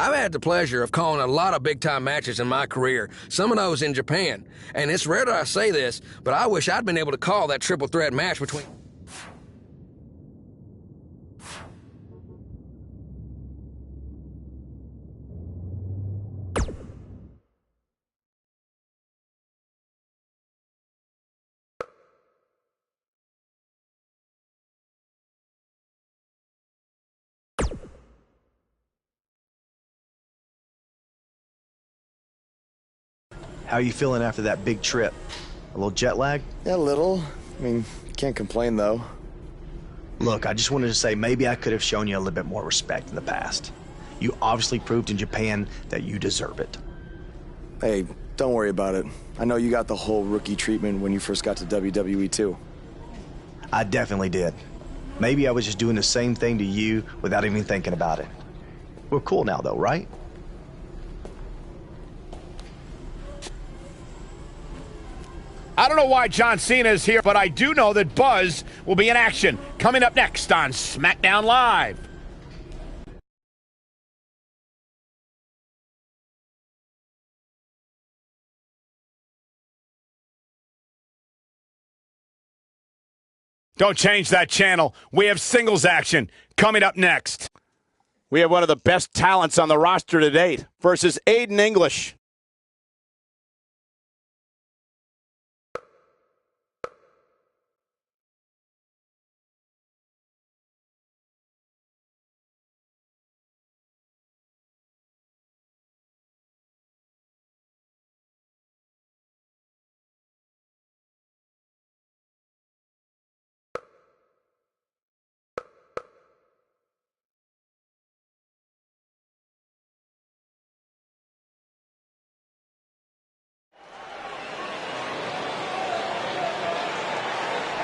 I've had the pleasure of calling a lot of big-time matches in my career, some of those in Japan. And it's rare that I say this, but I wish I'd been able to call that triple threat match between... How are you feeling after that big trip? A little jet lag? Yeah, a little. I mean, can't complain, though. Look, I just wanted to say maybe I could have shown you a little bit more respect in the past. You obviously proved in Japan that you deserve it. Hey, don't worry about it. I know you got the whole rookie treatment when you first got to WWE, too. I definitely did. Maybe I was just doing the same thing to you without even thinking about it. We're cool now, though, right? I don't know why John Cena is here, but I do know that Buzz will be in action coming up next on SmackDown Live. Don't change that channel. We have singles action coming up next. We have one of the best talents on the roster to date versus Aiden English.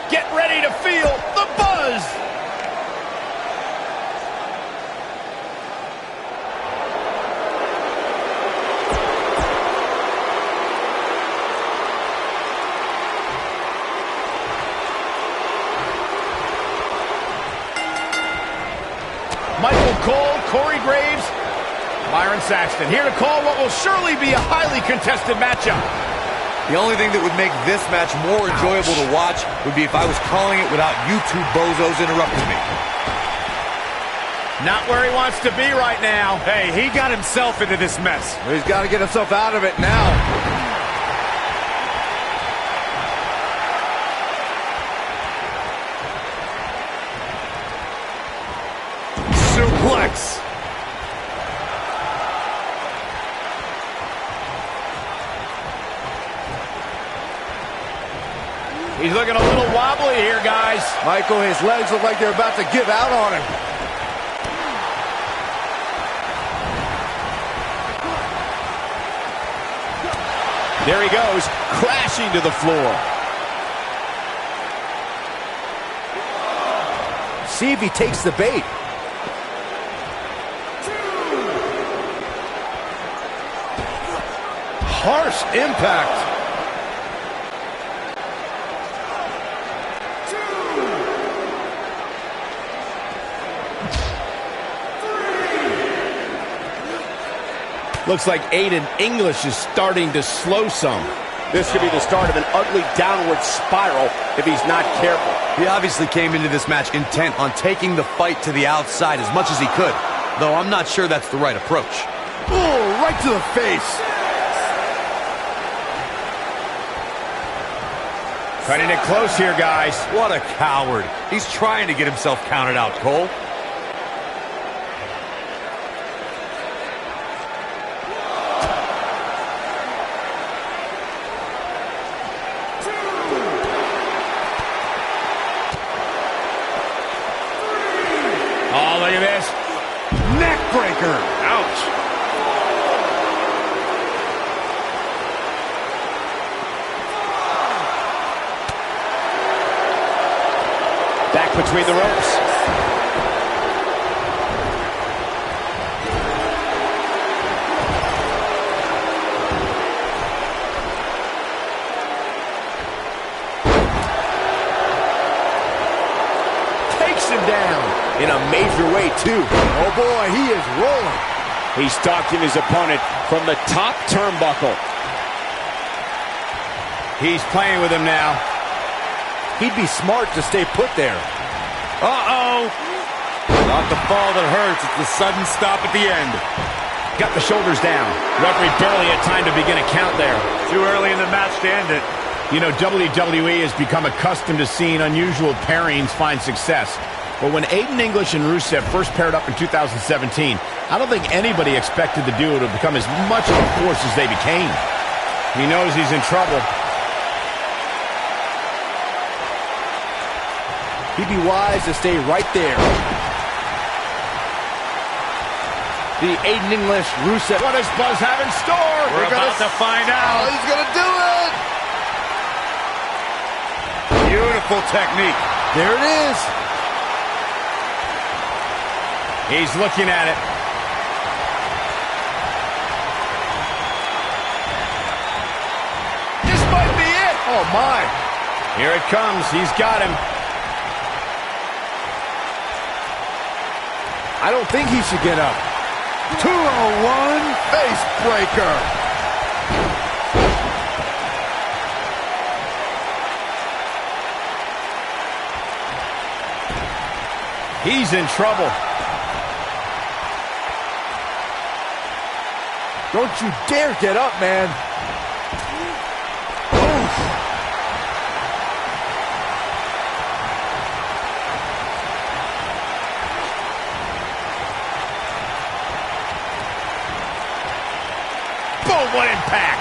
Get ready to feel the buzz! Michael Cole, Corey Graves, Byron Saxton here to call what will surely be a highly contested matchup. The only thing that would make this match more enjoyable to watch would be if I was calling it without you two bozos interrupting me. Not where he wants to be right now. Hey, he got himself into this mess. He's got to get himself out of it now. Suplex. He's looking a little wobbly here, guys. Michael, his legs look like they're about to give out on him. There he goes, crashing to the floor. See if he takes the bait. Harsh impact. Looks like Aiden English is starting to slow some. This could be the start of an ugly downward spiral if he's not careful. He obviously came into this match intent on taking the fight to the outside as much as he could, though I'm not sure that's the right approach. Oh, right to the face. Cutting it close here, guys. What a coward. He's trying to get himself counted out, Cole. Oh, look at this. Neck breaker. Ouch. Back between the ropes. Takes him down. In a major way, too. Oh, boy, he is rolling. He's stalking his opponent from the top turnbuckle. He's playing with him now. He'd be smart to stay put there. Uh-oh. Not the fall that hurts. It's the sudden stop at the end. Got the shoulders down. Referee barely had time to begin a count there. Too early in the match to end it. You know, WWE has become accustomed to seeing unusual pairings find success. But when Aiden English and Rusev first paired up in 2017, I don't think anybody expected the duo to become as much of a force as they became. He knows he's in trouble. He'd be wise to stay right there. The Aiden English, Rusev. What does Buzz have in store? We're about to find out. Oh, he's gonna do it! Beautiful technique. There it is. He's looking at it. This might be it. Oh, my. Here it comes. He's got him. I don't think he should get up. 201 face breaker. He's in trouble. Don't you dare get up, man. Boom, what impact.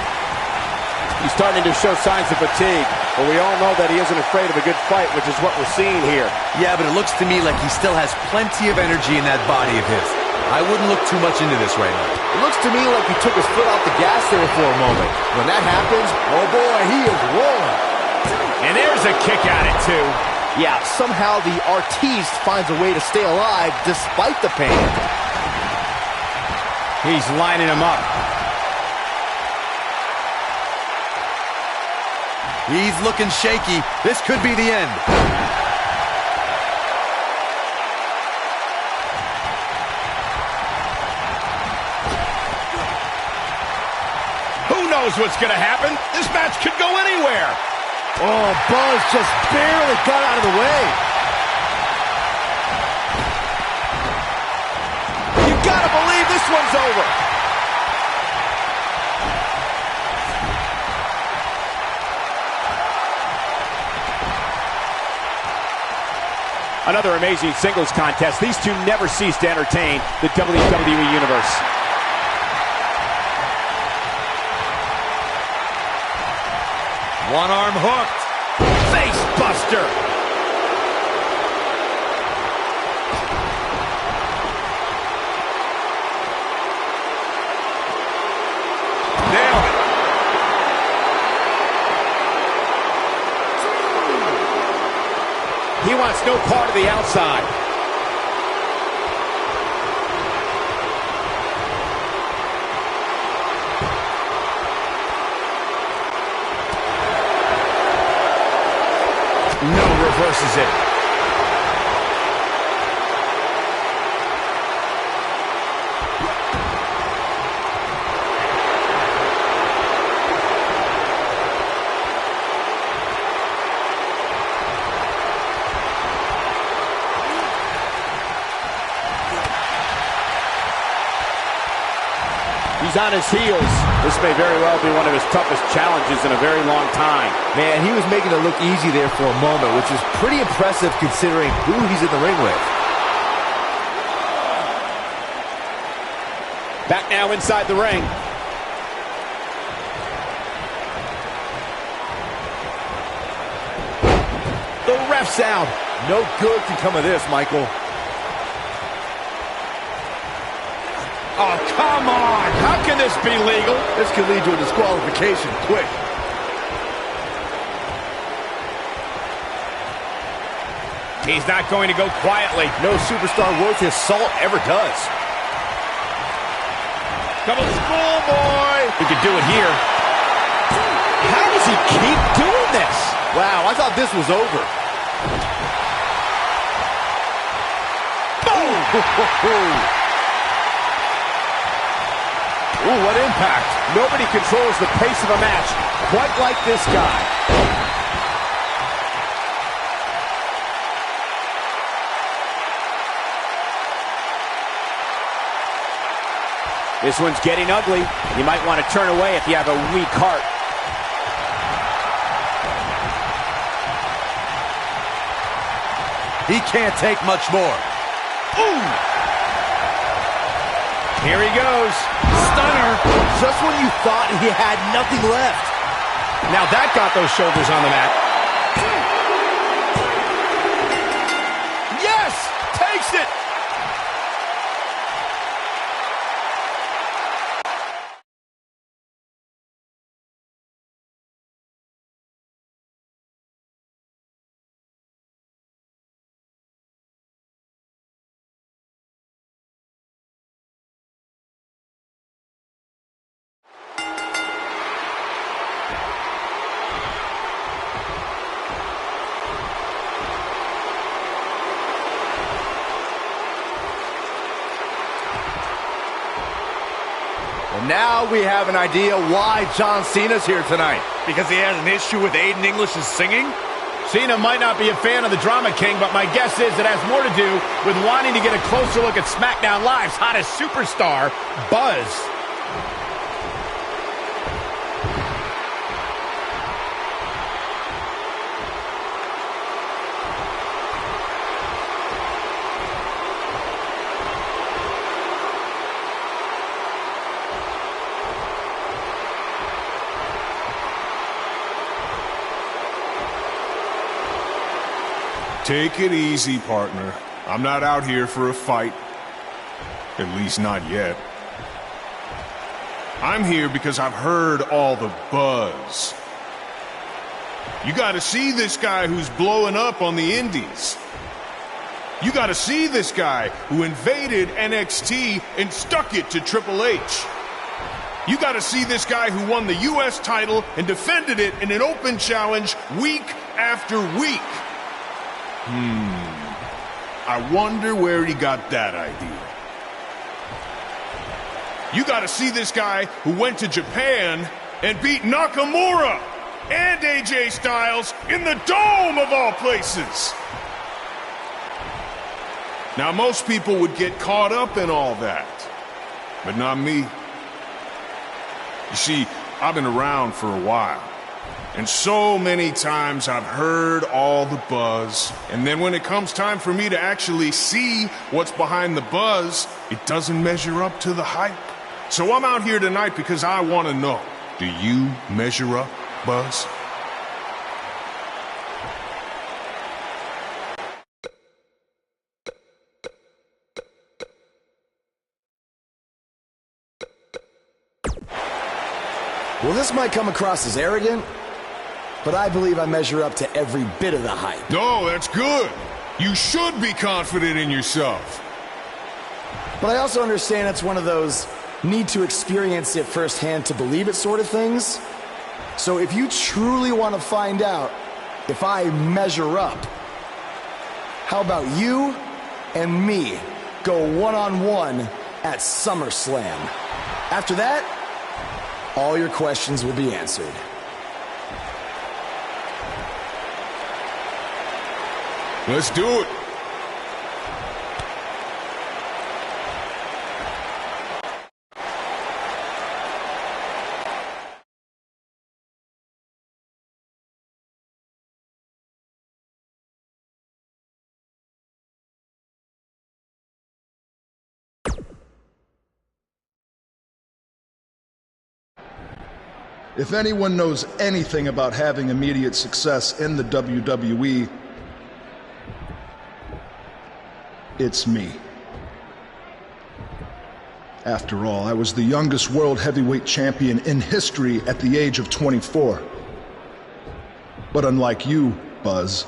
He's starting to show signs of fatigue, but we all know that he isn't afraid of a good fight, which is what we're seeing here. Yeah, but it looks to me like he still has plenty of energy in that body of his. I wouldn't look too much into this right now. It looks to me like he took his foot off the gas there for a moment. When that happens, oh boy, he is rolling. And there's a kick at it, too. Yeah, somehow the artiste finds a way to stay alive despite the pain. He's lining him up. He's looking shaky. This could be the end. Who knows what's going to happen? This match could go anywhere. Oh, Buzz just barely got out of the way. You gotta believe this one's over. Another amazing singles contest. These two never cease to entertain the WWE Universe. One arm hooked. Face buster. Nailed it. He wants no part of the outside. No, reverses it. He's on his heels. This may very well be one of his toughest challenges in a very long time. Man, he was making it look easy there for a moment, which is pretty impressive considering who he's in the ring with. Back now inside the ring. The ref's out. No good can come of this, Michael. Oh, come on. How can this be legal? This could lead to a disqualification quick. He's not going to go quietly. No superstar worth his salt ever does. Come on, schoolboy. He could do it here. How does he keep doing this? Wow, I thought this was over. Boom! Ooh, what impact. Nobody controls the pace of a match quite like this guy. This one's getting ugly. You might want to turn away if you have a weak heart. He can't take much more. Ooh! Here he goes. Stunner. Just when you thought he had nothing left. Now that got those shoulders on the mat. Yes! Takes it! Now we have an idea why John Cena's here tonight. Because he has an issue with Aiden English's singing? Cena might not be a fan of the Drama King, but my guess is it has more to do with wanting to get a closer look at SmackDown Live's hottest superstar, Buzz. Take it easy, partner. I'm not out here for a fight. At least not yet. I'm here because I've heard all the buzz. You gotta see this guy who's blowing up on the indies. You gotta see this guy who invaded NXT and stuck it to Triple H. You gotta see this guy who won the US title and defended it in an open challenge week after week. I wonder where he got that idea. You gotta see this guy who went to Japan and beat Nakamura and AJ Styles in the Dome of all places. Now, most people would get caught up in all that, but not me. You see, I've been around for a while. And so many times I've heard all the buzz, and then when it comes time for me to actually see what's behind the buzz, it doesn't measure up to the hype. So I'm out here tonight because I want to know, do you measure up, Buzz? Well, this might come across as arrogant, but I believe I measure up to every bit of the hype. No, that's good. You should be confident in yourself. But I also understand it's one of those need to experience it firsthand to believe it sort of things. So if you truly want to find out if I measure up, how about you and me go one-on-one at SummerSlam? After that, all your questions will be answered. Let's do it. If anyone knows anything about having immediate success in the WWE, it's me. After all, I was the youngest world heavyweight champion in history at the age of 24. But unlike you, Buzz,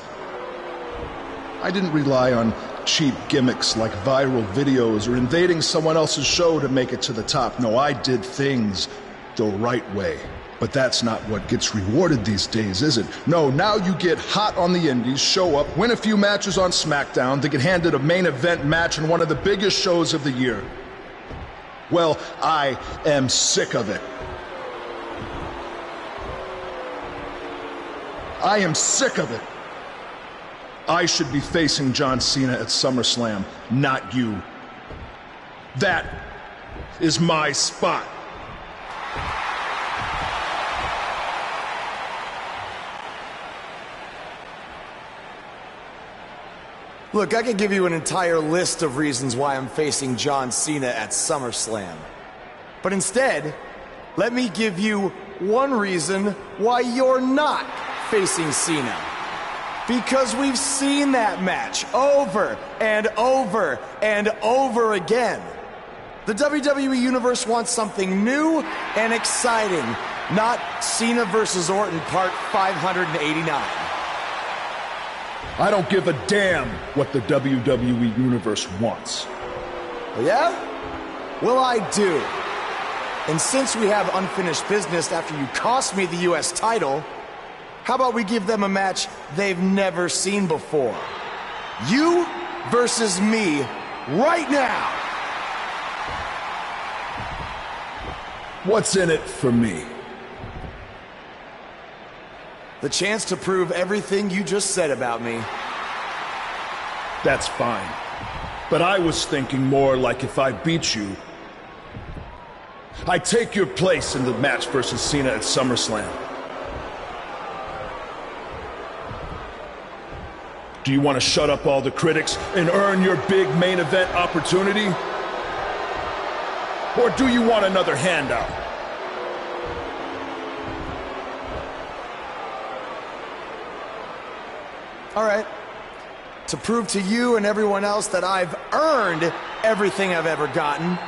I didn't rely on cheap gimmicks like viral videos or invading someone else's show to make it to the top. No, I did things the right way. But that's not what gets rewarded these days, is it? No, now you get hot on the indies, show up, win a few matches on SmackDown, to get handed a main event match in one of the biggest shows of the year. Well, I am sick of it. I am sick of it. I should be facing John Cena at SummerSlam, not you. That is my spot. Look, I could give you an entire list of reasons why I'm facing John Cena at SummerSlam. But instead, let me give you one reason why you're not facing Cena. Because we've seen that match over and over and over again. The WWE Universe wants something new and exciting, not Cena versus Orton Part 589. I don't give a damn what the WWE Universe wants. Yeah? Well, I do. And since we have unfinished business after you cost me the US title, how about we give them a match they've never seen before? You versus me right now! What's in it for me? The chance to prove everything you just said about me. That's fine. But I was thinking more like if I beat you, I take your place in the match versus Cena at SummerSlam. Do you want to shut up all the critics and earn your big main event opportunity? Or do you want another handout? All right. To prove to you and everyone else that I've earned everything I've ever gotten,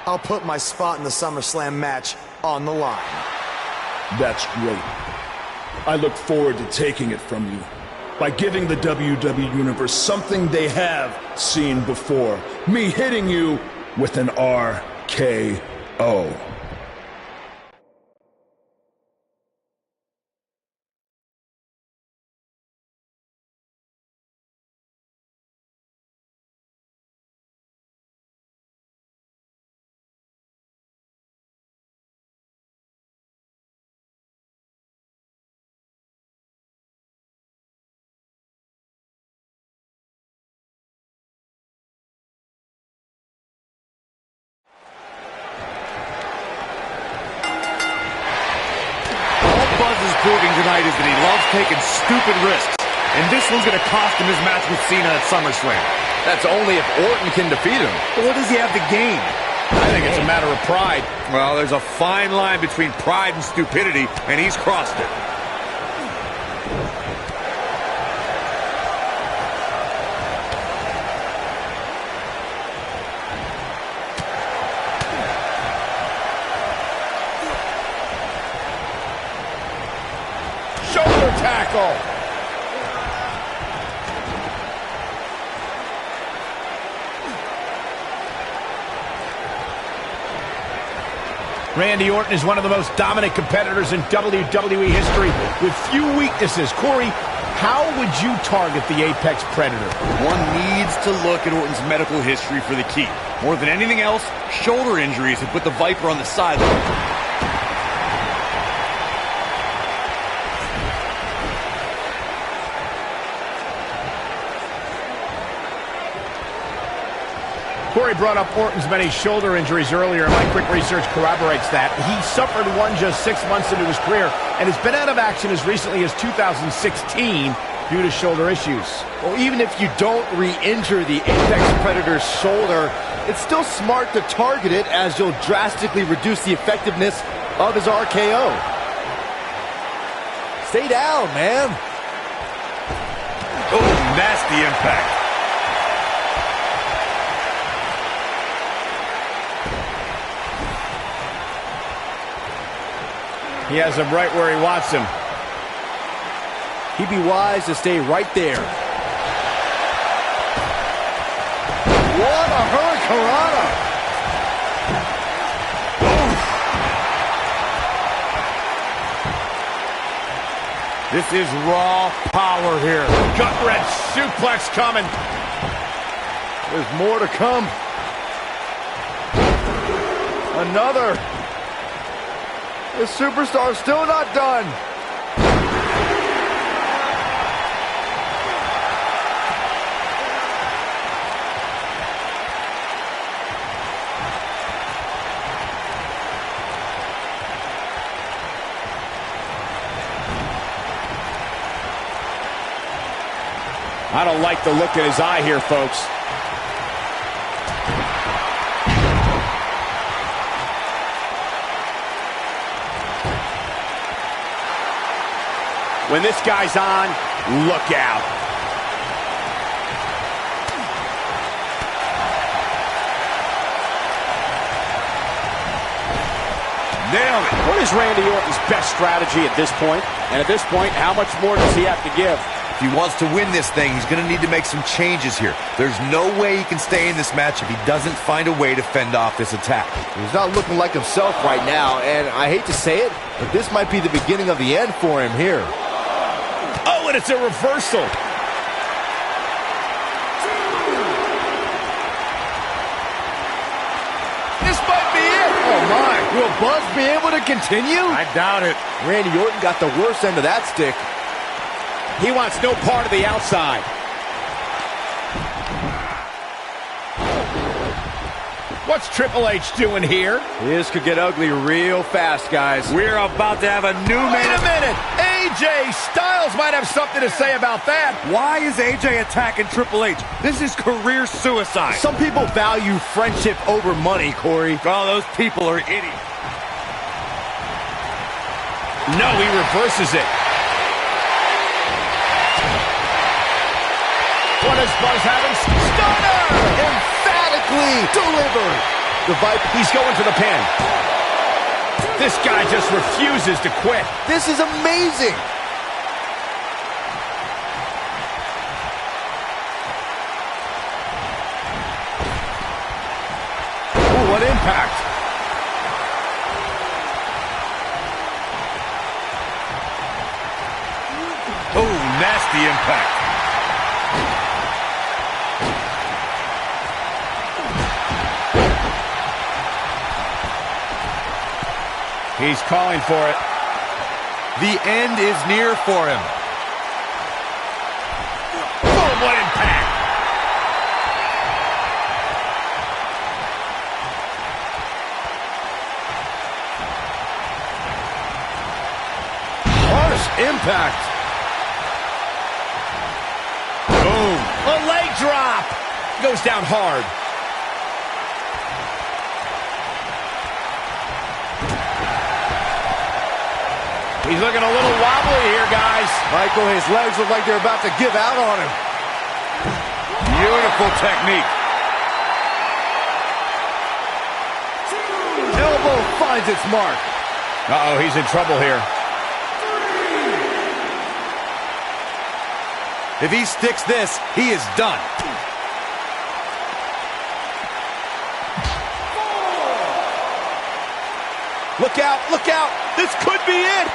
I'll put my spot in the SummerSlam match on the line. That's great. I look forward to taking it from you by giving the WWE Universe something they have seen before. Me hitting you with an RKO. Proving tonight is that he loves taking stupid risks. And this one's going to cost him his match with Cena at SummerSlam. That's only if Orton can defeat him. But what does he have to gain? I think it's a matter of pride. Well, there's a fine line between pride and stupidity, and he's crossed it. Shoulder tackle. Randy Orton is one of the most dominant competitors in WWE history with few weaknesses. Corey, how would you target the Apex Predator? One needs to look at Orton's medical history for the key. More than anything else, shoulder injuries have put the Viper on the sideline. Corey brought up Orton's many shoulder injuries earlier, and my quick research corroborates that. He suffered one just 6 months into his career and has been out of action as recently as 2016 due to shoulder issues. Well, even if you don't re-injure the Apex Predator's shoulder, it's still smart to target it as you'll drastically reduce the effectiveness of his RKO. Stay down, man. Oh, nasty impact. He has him right where he wants him. He'd be wise to stay right there. What a hurricanrana! This is raw power here. Gut-wrench suplex coming. There's more to come. Another. The superstar's still not done. I don't like the look in his eye here, folks. When this guy's on, look out. Nailed it. What is Randy Orton's best strategy at this point? And at this point, how much more does he have to give? If he wants to win this thing, he's going to need to make some changes here. There's no way he can stay in this match if he doesn't find a way to fend off this attack. He's not looking like himself right now, and I hate to say it, but this might be the beginning of the end for him here. Oh, and it's a reversal. This might be it. Oh, my. Will Buzz be able to continue? I doubt it. Randy Orton got the worst end of that stick. He wants no part of the outside. What's Triple H doing here? This could get ugly real fast, guys. We're about to have a new Wait a minute! AJ Styles might have something to say about that. Why is AJ attacking Triple H? This is career suicide. Some people value friendship over money, Corey. Oh, those people are idiots. No, he reverses it. What does Buzz having? Stunner! Emphatically delivered. The Viper. He's going for the pin. This guy just refuses to quit. This is amazing. Ooh, what impact. Oh, nasty impact. He's calling for it. The end is near for him. Boom, what impact. Harsh impact. Boom. A leg drop. Goes down hard. He's looking a little wobbly here, guys. Michael, his legs look like they're about to give out on him. Beautiful technique. Elbow finds its mark. Uh-oh, he's in trouble here. If he sticks this, he is done. Look out, look out. This could be it.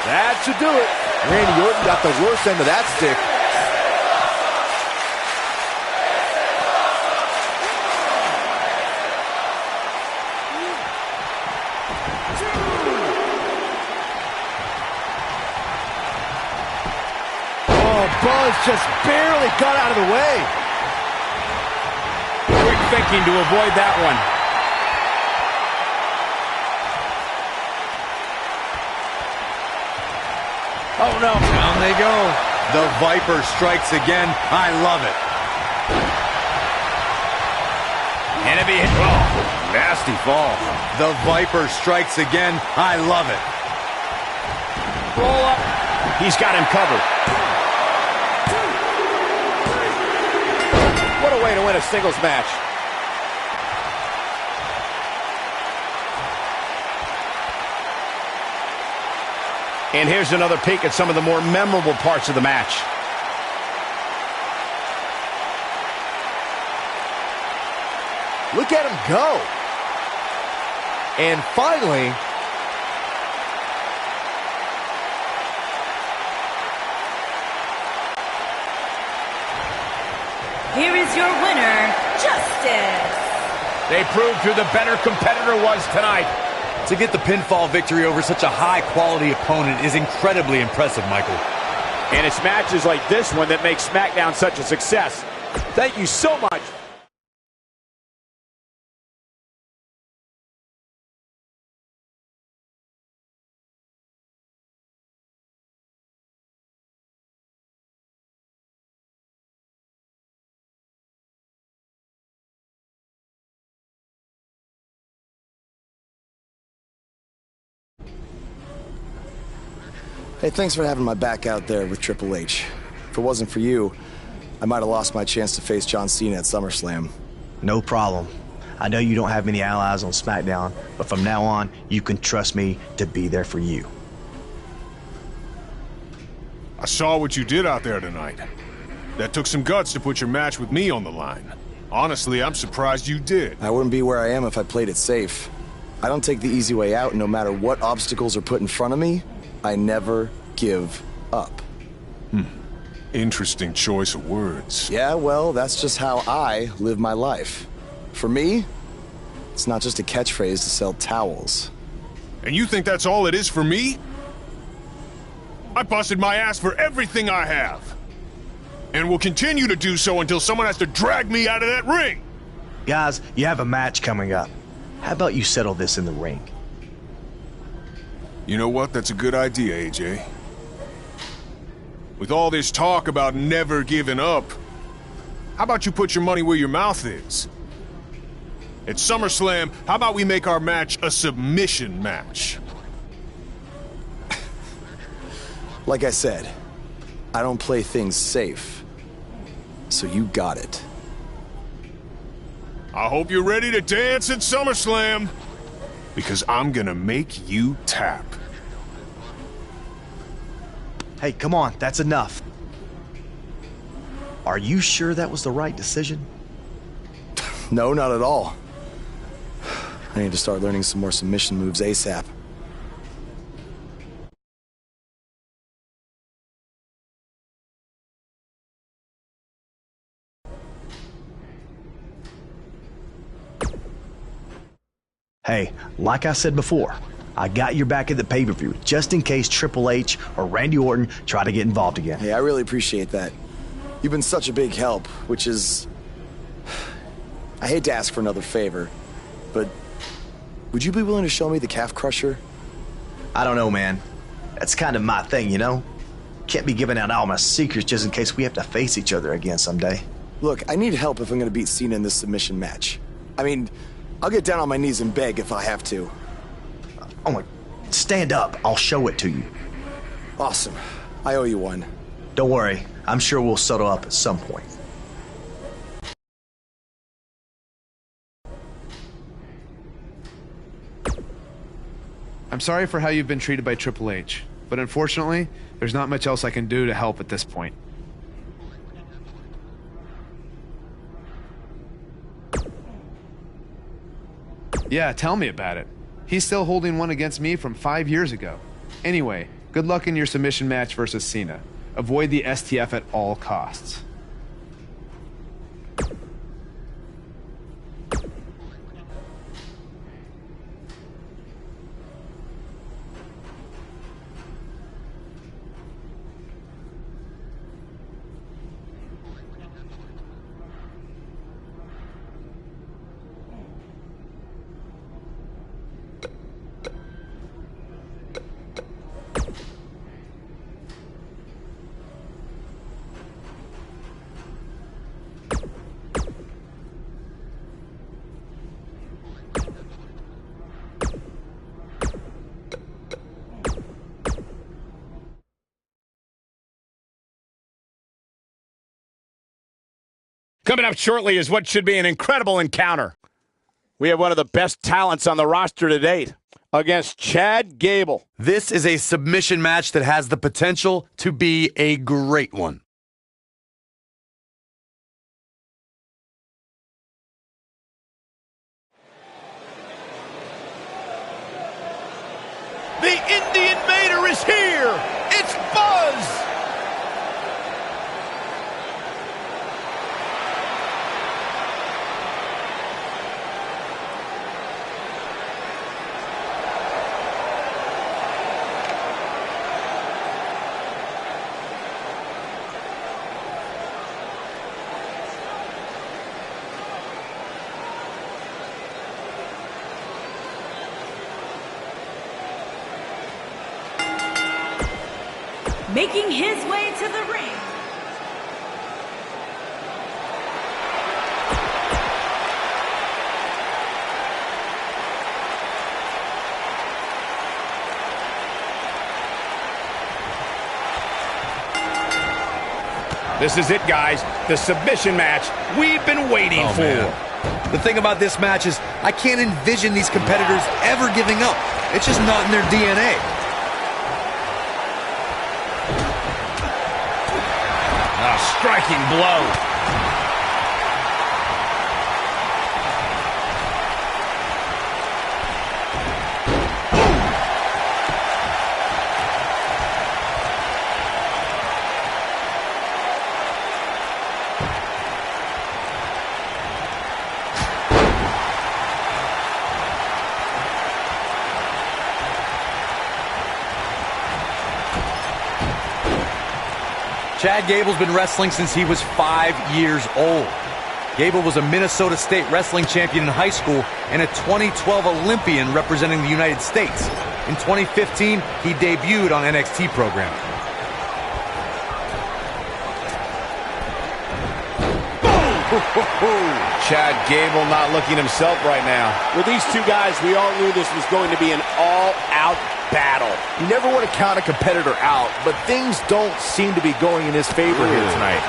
That should do it. Randy Orton got the worst end of that stick. Oh, Buzz just barely got out of the way. Quick thinking to avoid that one. Oh, no. Down they go. The Viper strikes again. I love it. And if he hit... Oh, nasty fall. The Viper strikes again. I love it. Roll up. He's got him covered. What a way to win a singles match. And here's another peek at some of the more memorable parts of the match. Look at him go. And finally, here is your winner, Justice. They proved who the better competitor was tonight. To get the pinfall victory over such a high-quality opponent is incredibly impressive, Michael. And it's matches like this one that make SmackDown such a success. Thank you so much. Hey, thanks for having my back out there with Triple H. If it wasn't for you, I might have lost my chance to face John Cena at SummerSlam. No problem. I know you don't have many allies on SmackDown, but from now on, you can trust me to be there for you. I saw what you did out there tonight. That took some guts to put your match with me on the line. Honestly, I'm surprised you did. I wouldn't be where I am if I played it safe. I don't take the easy way out, no matter what obstacles are put in front of me. I never give up. Interesting choice of words. Yeah, well, that's just how I live my life. For me, it's not just a catchphrase to sell towels. And you think that's all it is for me? I busted my ass for everything I have. And will continue to do so until someone has to drag me out of that ring. Guys, you have a match coming up. How about you settle this in the ring? You know what? That's a good idea, AJ. With all this talk about never giving up, how about you put your money where your mouth is? At SummerSlam, how about we make our match a submission match? Like I said, I don't play things safe. So you got it. I hope you're ready to dance at SummerSlam, because I'm gonna make you tap. Hey, come on, that's enough. Are you sure that was the right decision? No, not at all. I need to start learning some more submission moves ASAP. Hey, like I said before, I got your back at the pay-per-view, just in case Triple H or Randy Orton try to get involved again. Hey, I really appreciate that. You've been such a big help, which is... I hate to ask for another favor, but would you be willing to show me the calf crusher? I don't know, man. That's kind of my thing, you know? Can't be giving out all my secrets just in case we have to face each other again someday. Look, I need help if I'm gonna beat Cena in this submission match. I mean, I'll get down on my knees and beg if I have to. Oh my... Stand up. I'll show it to you. Awesome. I owe you one. Don't worry. I'm sure we'll settle up at some point. I'm sorry for how you've been treated by Triple H, but unfortunately, there's not much else I can do to help at this point. Yeah, tell me about it. He's still holding one against me from 5 years ago. Anyway, good luck in your submission match versus Cena. Avoid the STF at all costs. Coming up shortly is what should be an incredible encounter. We have one of the best talents on the roster to date against Chad Gable. This is a submission match that has the potential to be a great one. The Indian Mater is here. It's Buzz. Making his way to the ring. This is it, guys. The submission match we've been waiting for. Man. The thing about this match is I can't envision these competitors ever giving up. It's just not in their DNA. A striking blow. Chad Gable's been wrestling since he was 5 years old. Gable was a Minnesota State wrestling champion in high school and a 2012 Olympian representing the United States. In 2015, he debuted on NXT program. Chad Gable not looking himself right now. With these two guys, we all knew this was going to be an all-out battle. You never want to count a competitor out, but things don't seem to be going in his favor here tonight.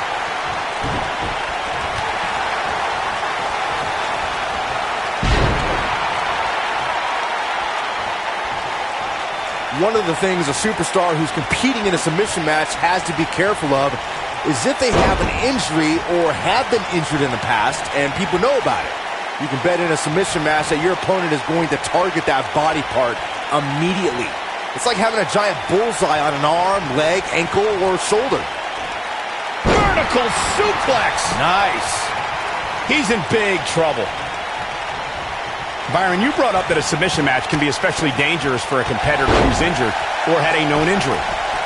One of the things a superstar who's competing in a submission match has to be careful of is if they have an injury or have been injured in the past and people know about it. You can bet in a submission match that your opponent is going to target that body part immediately. It's like having a giant bullseye on an arm, leg, ankle, or shoulder. Vertical suplex. Nice. He's in big trouble. Byron, you brought up that a submission match can be especially dangerous for a competitor who's injured or had a known injury.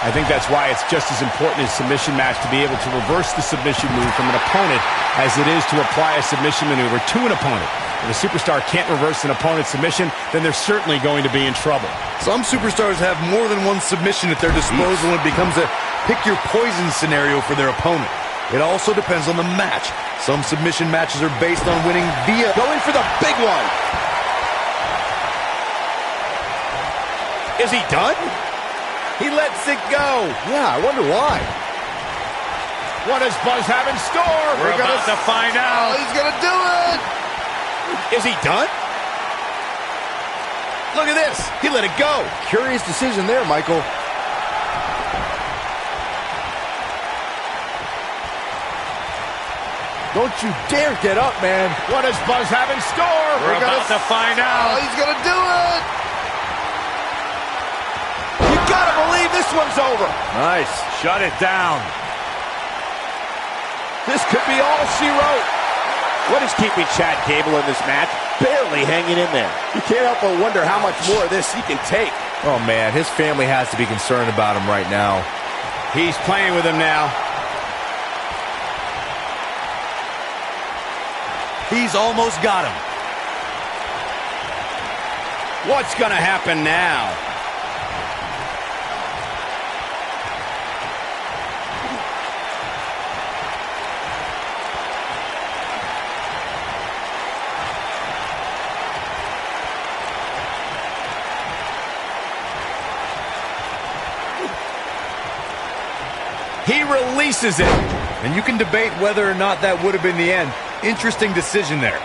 I think that's why it's just as important in a submission match to be able to reverse the submission move from an opponent as it is to apply a submission maneuver to an opponent. If a superstar can't reverse an opponent's submission, then they're certainly going to be in trouble. Some superstars have more than one submission at their disposal and it becomes a pick-your-poison scenario for their opponent. It also depends on the match. Some submission matches are based on winning via... Going for the big one. Is he done? He lets it go. Yeah, I wonder why. What does Buzz have in store? We're about to find out. Oh, he's going to do it. Is he done? Look at this. He let it go. Curious decision there, Michael. Don't you dare get up, man. What does Buzz have in store? We're about to find out. Oh, he's going to do it. You got to believe this one's over. Nice. Shut it down. This could be all she wrote. What is keeping Chad Gable in this match? Barely hanging in there. You can't help but wonder how much more of this he can take. Oh, man, his family has to be concerned about him right now. He's playing with him now. He's almost got him. What's going to happen now? He releases it. And you can debate whether or not that would have been the end. Interesting decision there.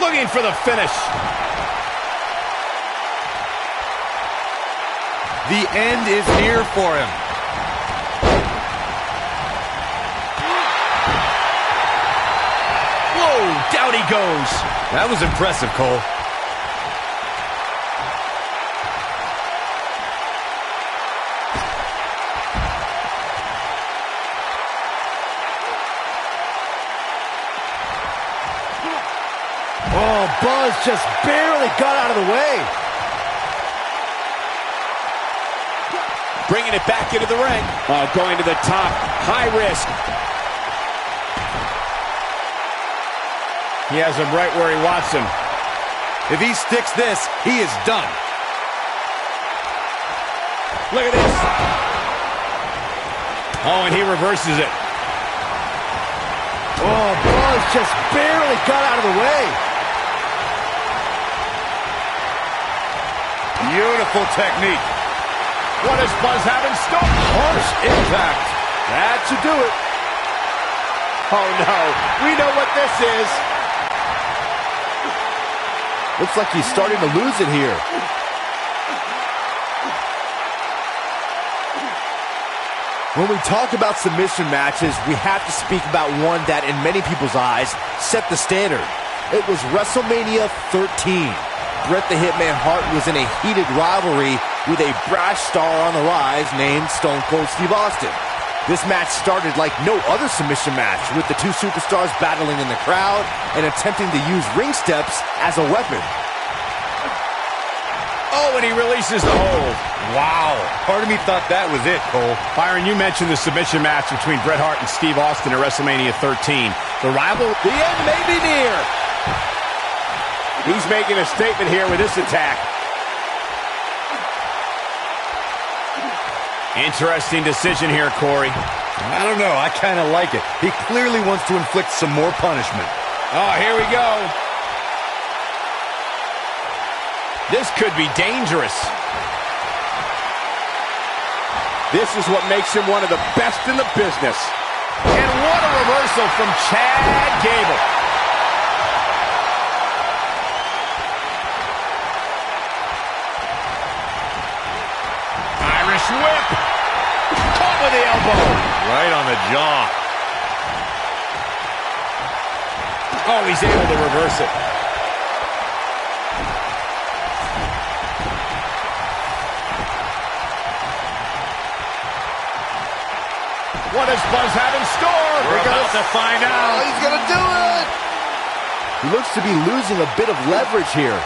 Looking for the finish. The end is near for him. Whoa, down he goes. That was impressive, Cole. Oh, Buzz just barely got out of the way. Bringing it back into the ring. Going to the top. High risk. He has him right where he wants him. If he sticks this, he is done. Look at this. Oh, and he reverses it. Oh, Buzz just barely got out of the way. Beautiful technique. What does Buzz have in store? Harsh impact. That should do it. Oh, no. We know what this is. Looks like he's starting to lose it here. When we talk about submission matches, we have to speak about one that, in many people's eyes, set the standard. It was WrestleMania 13. Bret the Hitman Hart was in a heated rivalry with a brash star on the rise named Stone Cold Steve Austin. This match started like no other submission match, with the two superstars battling in the crowd and attempting to use ring steps as a weapon. Oh, and he releases the hold. Wow. Part of me thought that was it, Cole. Byron, you mentioned the submission match between Bret Hart and Steve Austin at WrestleMania 13. The end may be near. He's making a statement here with this attack. Interesting decision here, Corey. I don't know. I kind of like it. He clearly wants to inflict some more punishment. Oh, here we go. This could be dangerous. This is what makes him one of the best in the business. And what a reversal from Chad Gable. Irish whip. Caught with the elbow. Right on the jaw. Oh, he's able to reverse it. What does Buzz have in store? We're about to find out. Oh, he's going to do it! He looks to be losing a bit of leverage here.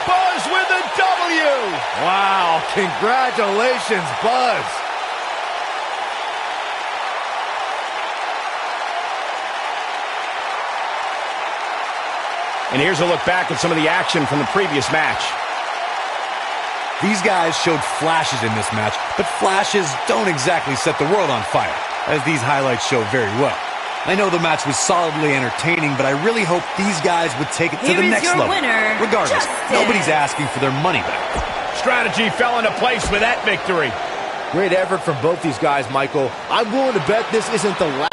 Buzz with a W! Wow, congratulations, Buzz. And here's a look back at some of the action from the previous match. These guys showed flashes in this match, but flashes don't exactly set the world on fire, as these highlights show very well. I know the match was solidly entertaining, but I really hope these guys would take it to the next level. Winner, regardless, Justin. nobody's asking for their money back. Strategy fell into place with that victory. Great effort from both these guys, Michael. I'm willing to bet this isn't the last.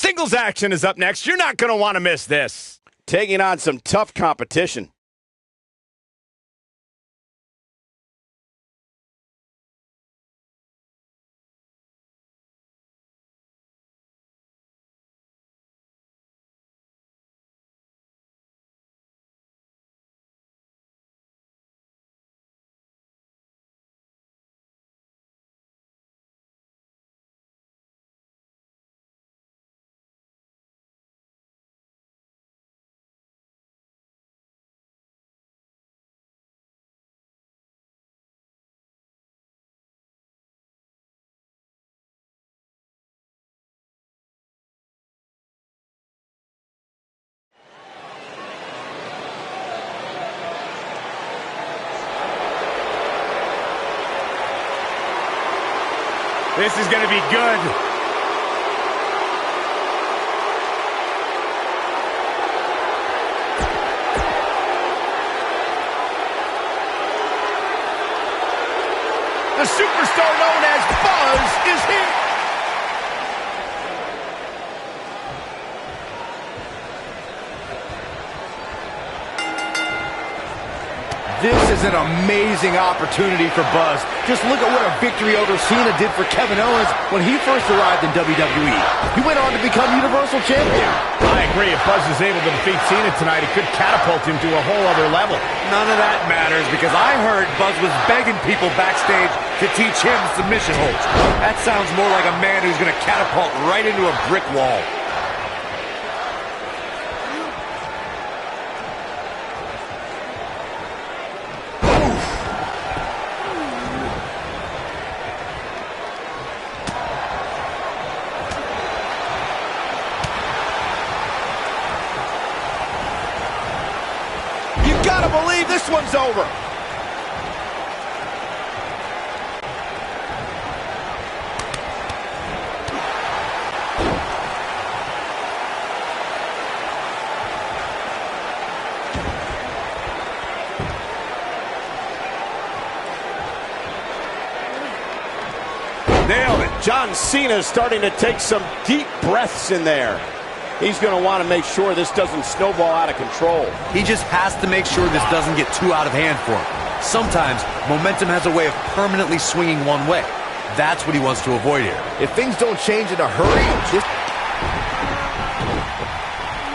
Singles action is up next. You're not going to want to miss this. Taking on some tough competition. This is going to be good. The superstar known as Buzz is here. This is an amazing opportunity for Buzz. Just look at what a victory over Cena did for Kevin Owens when he first arrived in WWE. He went on to become Universal Champion. I agree. If Buzz is able to defeat Cena tonight, it could catapult him to a whole other level. None of that matters because I heard Buzz was begging people backstage to teach him submission holds. That sounds more like a man who's going to catapult right into a brick wall. Gotta believe this one's over. Nailed it. John Cena's starting to take some deep breaths in there. He's going to want to make sure this doesn't snowball out of control. He just has to make sure this doesn't get too out of hand for him. Sometimes momentum has a way of permanently swinging one way. That's what he wants to avoid here. If things don't change in a hurry, just...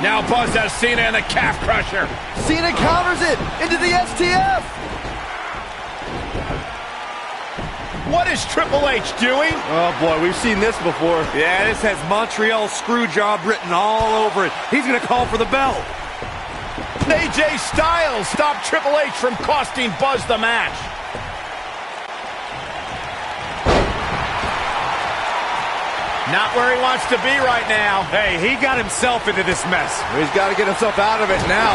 Now Buzz has Cena in the calf crusher. Cena counters it into the STF. What is Triple H doing? Oh, boy, we've seen this before. Yeah, this has Montreal screw job written all over it. He's going to call for the bell. AJ Styles stopped Triple H from costing Buzz the match. Not where he wants to be right now. Hey, he got himself into this mess. He's got to get himself out of it now.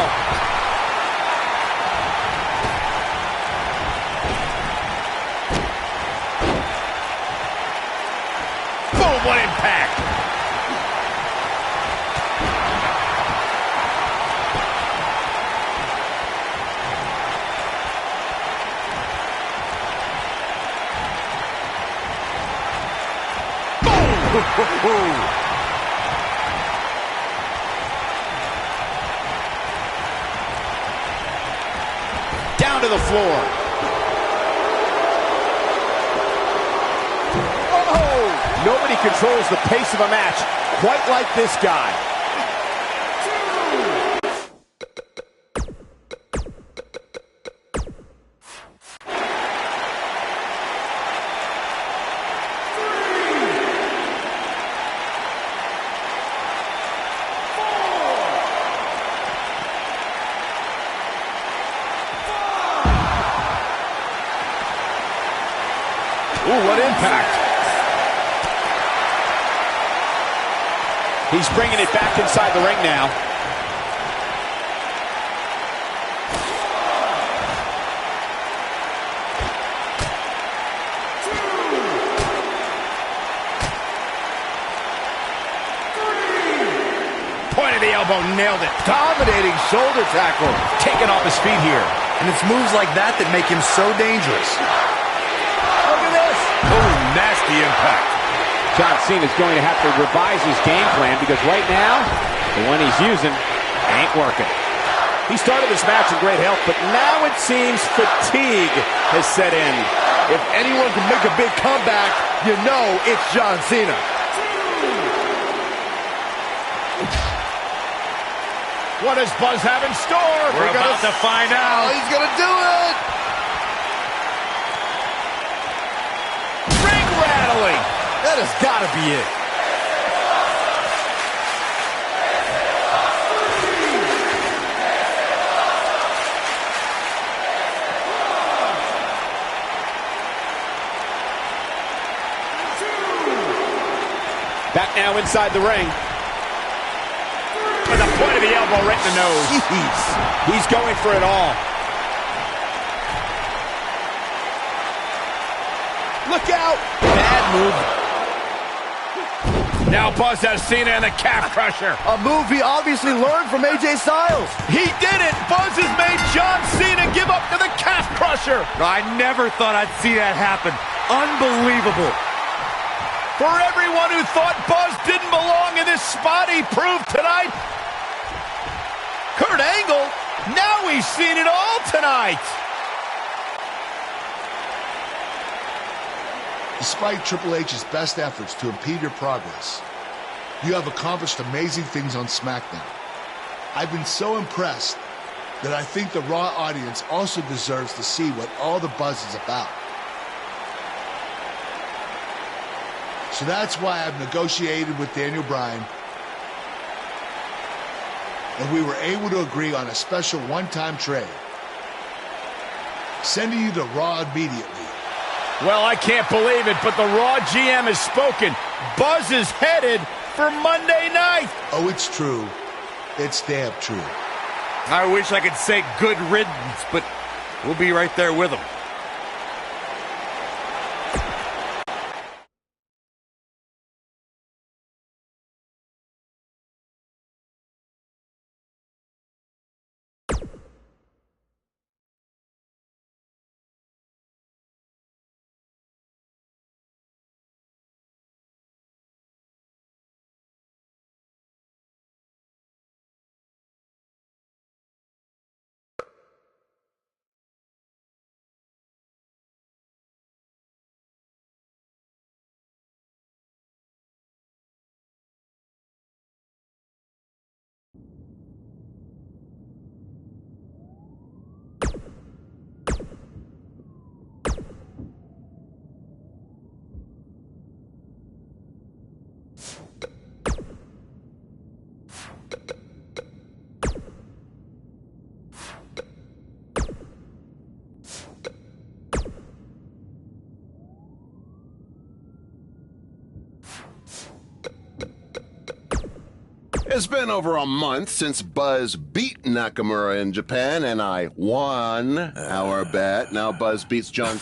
Boom, what impact. Down to the floor. Oh! Nobody controls the pace of a match quite like this guy. Ooh, what impact. He's bringing it back inside the ring now. Point of the elbow, nailed it. Dominating shoulder tackle. Taken off his feet here. And it's moves like that that make him so dangerous. Look at this. Oh, nasty impact. John Cena is going to have to revise his game plan because right now, the one he's using ain't working. He started this match in great health, but now it seems fatigue has set in. If anyone can make a big comeback, you know it's John Cena. What does Buzz have in store? We're about to find out. He's going to do it. Ring rattling. That has got to be it. Back now inside the ring. With the point of the elbow right in the nose. He's going for it all. Look out. Bad move. Now Buzz has Cena in the calf crusher. A move he obviously learned from AJ Styles. He did it. Buzz has made John Cena give up to the calf crusher. I never thought I'd see that happen. Unbelievable. For everyone who thought Buzz didn't belong in this spot, he proved tonight. Kurt Angle, now he's seen it all tonight. Despite Triple H's best efforts to impede your progress, you have accomplished amazing things on SmackDown. I've been so impressed that I think the Raw audience also deserves to see what all the buzz is about. So that's why I've negotiated with Daniel Bryan, and we were able to agree on a special one-time trade, sending you to Raw immediately. Well, I can't believe it, but the Raw GM has spoken. Buzz is headed for Monday night. Oh, it's true. It's damn true. I wish I could say good riddance, but we'll be right there with him. It's been over a month since Buzz beat Nakamura in Japan, and I won our bet. Now Buzz beats John